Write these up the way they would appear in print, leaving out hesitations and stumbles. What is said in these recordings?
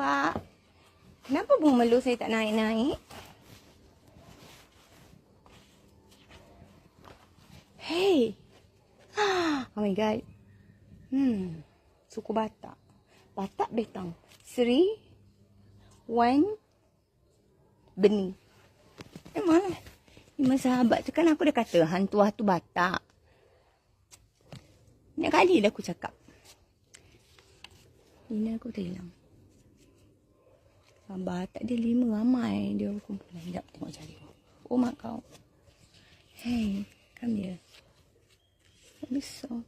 awak. Kenapa bunga melu saya tak naik-naik? Hey. Oh my god. Suku Batak. Batak betang. Seri. Wan. Bening. Mana? Lima sahabat tu kan aku dah kata hantu Batak. Banyak kali dah aku cakap. Ini aku terhilang. Batak dia 5 ramai. Dia kumpulan. Sekejap tengok cari. Oh mak kau. Hey. Come here. Besar.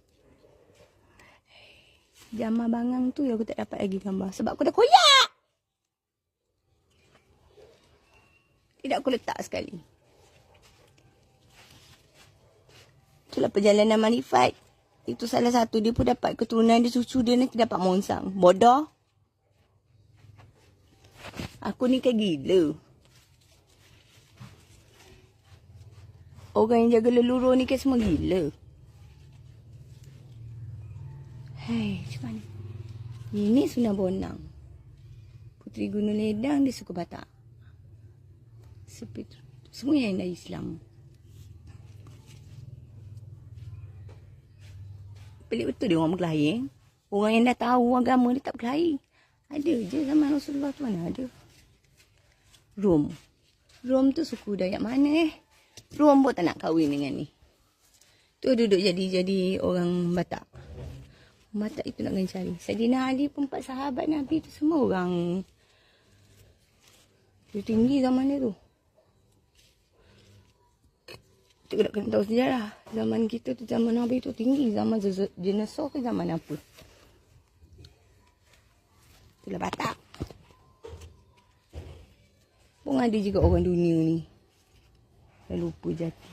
Jamah bangang tu aku tak dapat lagi gambar. Sebab aku dah koyak. Tidak aku letak sekali. Itulah perjalanan marifat. Itu salah satu. Dia pun dapat keturunan dia, cucu dia nanti dapat monsang. Bodoh. Aku ni kayak gila. Orang yang jaga leluhur ni kan semua gila. Hai, macam mana? Ini Sunah Bonang. Puteri Gunung Ledang di suku Batak. Semua yang dari Islam. Pelik betul dia orang berkelahi. Orang yang dah tahu agama dia tak berkelahi. Ada je zaman Rasulullah tu mana ada. Rom. Rom tu suku Dayak mana Rom pun tak nak kahwin dengan ni. Tu duduk jadi orang Batak. Batak itu nak kena cari. Saidina Ali pun 4 sahabat Nabi tu semua orang dia tinggi zaman dia tu. Kita kena tahu sejarah. Zaman kita tu, zaman Nabi tu tinggi. Zaman dinosaur ke zaman apa? Itulah Batak. Pun ada juga orang dunia ni. Dah lupa jati.